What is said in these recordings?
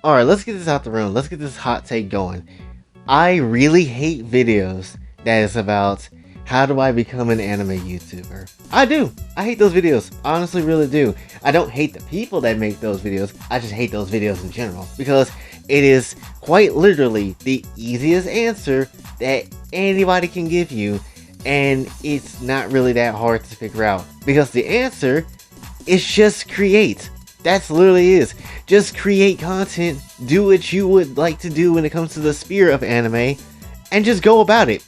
Alright, let's get this out the room. Let's get this hot take going. I really hate videos that is about how do I become an anime YouTuber. I do. I hate those videos. I honestly really do. I don't hate the people that make those videos. I just hate those videos in general because it is quite literally the easiest answer that anybody can give you, and it's not really that hard to figure out because the answer is just create. That's literally is. Just create content, do what you would like to do when it comes to the spirit of anime, and just go about it.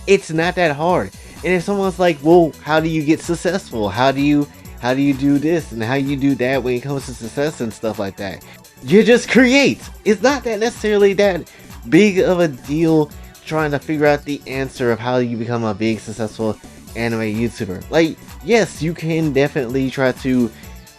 It's not that hard. And if someone's like, well, how do you get successful? How do you do this and how you do that when it comes to success and stuff like that? You just create. It's not that necessarily that big of a deal trying to figure out the answer of how you become a big successful anime YouTuber. Like, yes, you can definitely try to,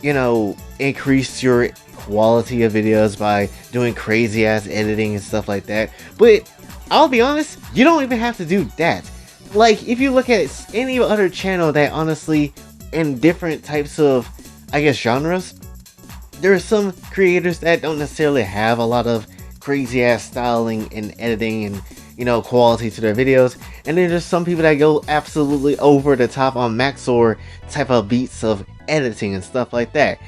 you know, increase your quality of videos by doing crazy ass editing and stuff like that, but I'll be honest, you don't even have to do that. Like, if you look at any other channel that honestly, in different types of, I guess, genres, there are some creators that don't necessarily have a lot of crazy ass styling and editing and, you know, quality to their videos, and then there's some people that go absolutely over the top on Maxor type of beats of editing and stuff like that.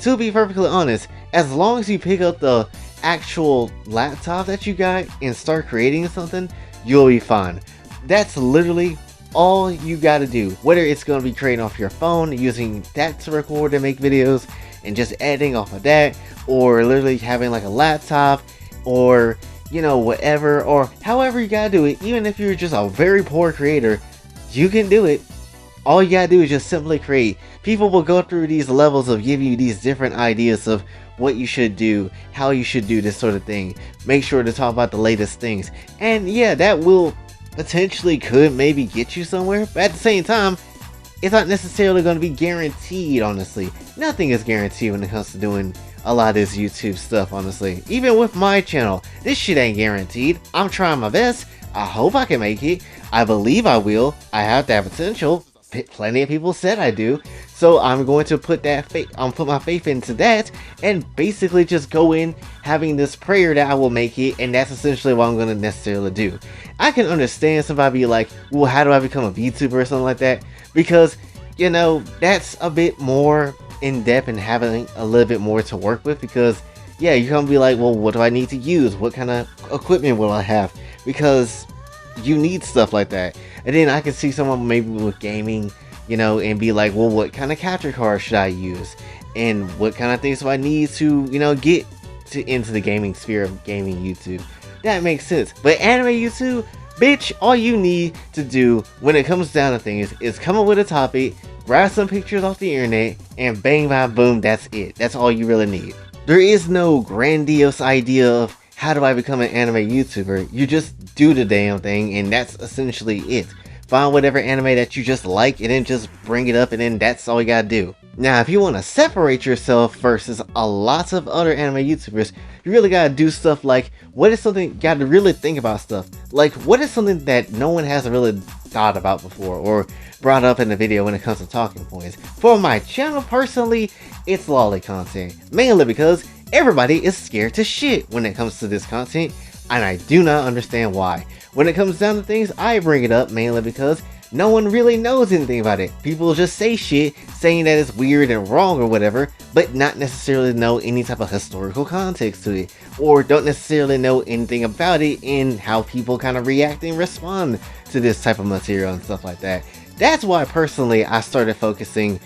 To be perfectly honest, as long as you pick up the actual laptop that you got and start creating something, you'll be fine. That's literally all you gotta do. Whether it's gonna be creating off your phone, using that to record and make videos, and just editing off of that, or literally having like a laptop, or, you know, whatever, or however you gotta do it. Even if you're just a very poor creator, you can do it. All you gotta do is just simply create. People will go through these levels of giving you these different ideas of what you should do, how you should do this sort of thing. Make sure to talk about the latest things. And yeah, that will potentially could maybe get you somewhere, but at the same time, it's not necessarily going to be guaranteed, honestly. Nothing is guaranteed when it comes to doing a lot of this YouTube stuff, honestly. Even with my channel, this shit ain't guaranteed. I'm trying my best. I hope I can make it. I believe I will. I have that potential. Plenty of people said I do, so I'm going to put my faith into that, and basically just go in having this prayer that I will make it, and that's essentially what I'm going to necessarily do. I can understand somebody be like, well, how do I become a VTuber or something like that, because, you know, that's a bit more in depth and having a little bit more to work with, because yeah, you're gonna be like, well, what do I need to use, what kind of equipment will I have, because you need stuff like that. And then I can see someone maybe with gaming, you know, and be like, well, what kind of capture card should I use? And what kind of things do I need to, you know, get into the gaming sphere of gaming YouTube? That makes sense. But anime YouTube, bitch, all you need to do when it comes down to things is come up with a topic, grab some pictures off the internet, and bang, bang, boom, that's it. That's all you really need. There is no grandiose idea of how do I become an anime YouTuber. You just do the damn thing, and that's essentially it. Find whatever anime that you just like, and then just bring it up, and then that's all you gotta do. Now, if you want to separate yourself versus a lot of other anime YouTubers, you really gotta do stuff like, what is something, you gotta really think about stuff. Like, what is something that no one has really thought about before, or brought up in the video when it comes to talking points? For my channel, personally, it's lolly content. Mainly because everybody is scared to shit when it comes to this content, and I do not understand why. When it comes down to things, I bring it up mainly because no one really knows anything about it. People just say shit, saying that it's weird and wrong or whatever, but not necessarily know any type of historical context to it, or don't necessarily know anything about it and how people kind of react and respond to this type of material and stuff like that. That's why personally I started focusing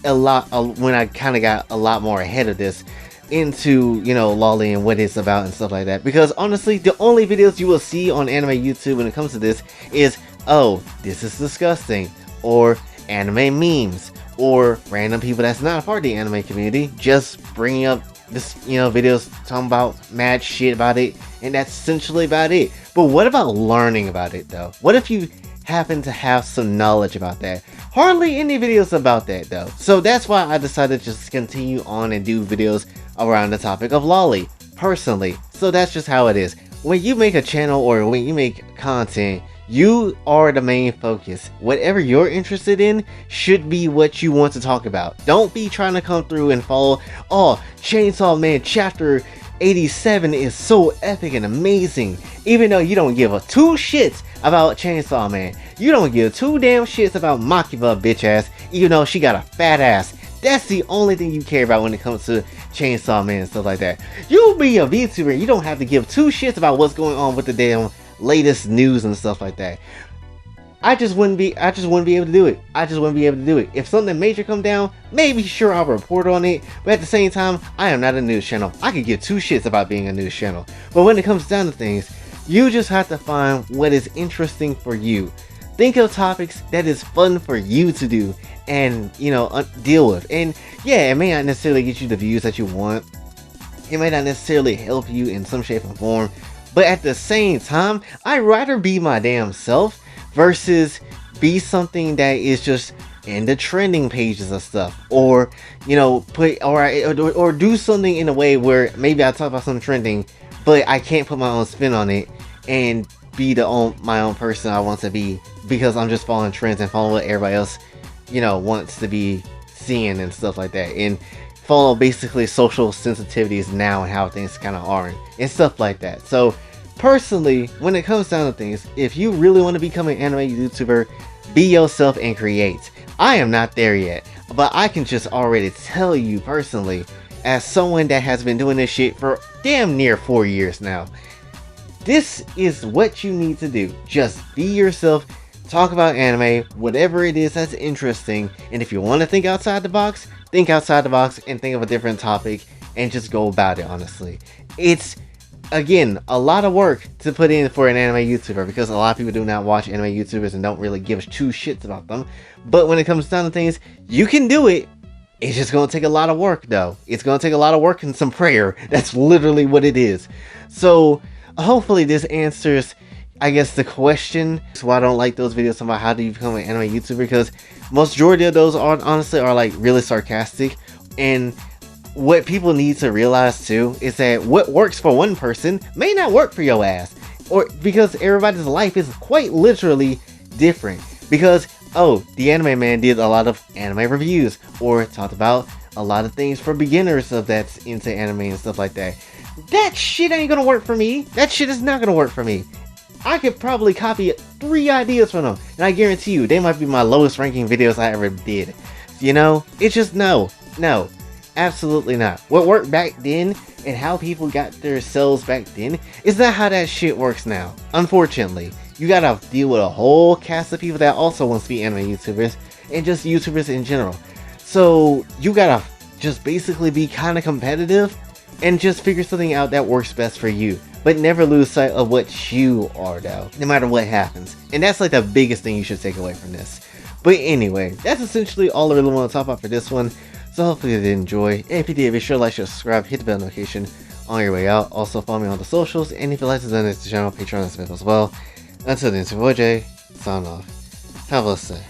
a lot when I kind of got a lot more ahead of this into, you know, lolly and what it's about and stuff like that, because honestly the only videos you will see on anime YouTube when it comes to this is, oh, this is disgusting, or anime memes, or random people that's not a part of the anime community just bringing up this, you know, videos talking about mad shit about it, and that's essentially about it. But what about learning about it though? What if you happen to have some knowledge about that? Hardly any videos about that though. So that's why I decided to just continue on and do videos around the topic of lolly, personally. So that's just how it is. When you make a channel or when you make content, you are the main focus. Whatever you're interested in should be what you want to talk about. Don't be trying to come through and follow, oh, Chainsaw Man chapter 87 is so epic and amazing. Even though you don't give a two shits about Chainsaw Man. You don't give two damn shits about Makiba bitch ass, even though she got a fat ass. That's the only thing you care about when it comes to Chainsaw Man and stuff like that. You be a VTuber, you don't have to give two shits about what's going on with the damn latest news and stuff like that. I just wouldn't be able to do it. If something major come down, maybe sure I'll report on it, but at the same time, I am not a news channel. I could give two shits about being a news channel. But when it comes down to things, you just have to find what is interesting for you. Think of topics that is fun for you to do and, you know, deal with. And yeah, it may not necessarily get you the views that you want. It may not necessarily help you in some shape or form. But at the same time, I'd rather be my damn self versus be something that is just in the trending pages of stuff, or you know, or do something in a way where maybe I talk about something trending, but I can't put my own spin on it and be my own person I want to be, because I'm just following trends and following what everybody else, you know, wants to be seeing and stuff like that, and follow basically social sensitivities now and how things kind of are and stuff like that. So personally, when it comes down to things, if you really want to become an anime YouTuber, be yourself and create. I am not there yet, but I can just already tell you personally, as someone that has been doing this shit for damn near 4 years now, this is what you need to do. Just be yourself, talk about anime, whatever it is that's interesting, and if you want to think outside the box, think outside the box and think of a different topic and just go about it, honestly. It's, again, a lot of work to put in for an anime YouTuber, because a lot of people do not watch anime YouTubers and don't really give two shits about them. But when it comes down to things, you can do it. It's just going to take a lot of work, though. It's going to take a lot of work and some prayer. That's literally what it is. So hopefully this answers, I guess, the question. So I don't like those videos about how do you become an anime YouTuber, because majority of those are honestly like really sarcastic. And what people need to realize too is that what works for one person may not work for your ass, or because everybody's life is quite literally different. Because oh, the anime man did a lot of anime reviews or talked about a lot of things for beginners of that's into anime and stuff like that. That shit ain't gonna work for me. That shit is not gonna work for me. I could probably copy 3 ideas from them, and I guarantee you they might be my lowest ranking videos I ever did. You know, it's just no, absolutely not. What worked back then and how people got their selves back then is not how that shit works now. Unfortunately, you gotta deal with a whole cast of people that also wants to be anime YouTubers and just YouTubers in general. So you gotta just basically be kind of competitive and just figure something out that works best for you, but never lose sight of what you are though, no matter what happens. And that's like the biggest thing you should take away from this. But anyway, that's essentially all I really want to talk about for this one. So hopefully you did enjoy, and if you did, be sure to like, share, subscribe, hit the bell notification on your way out. Also follow me on the socials, and if you like to donate to the channel, Patreon and Smith as well. Until then, it's your boy Jay, sign off. Have a blessed day.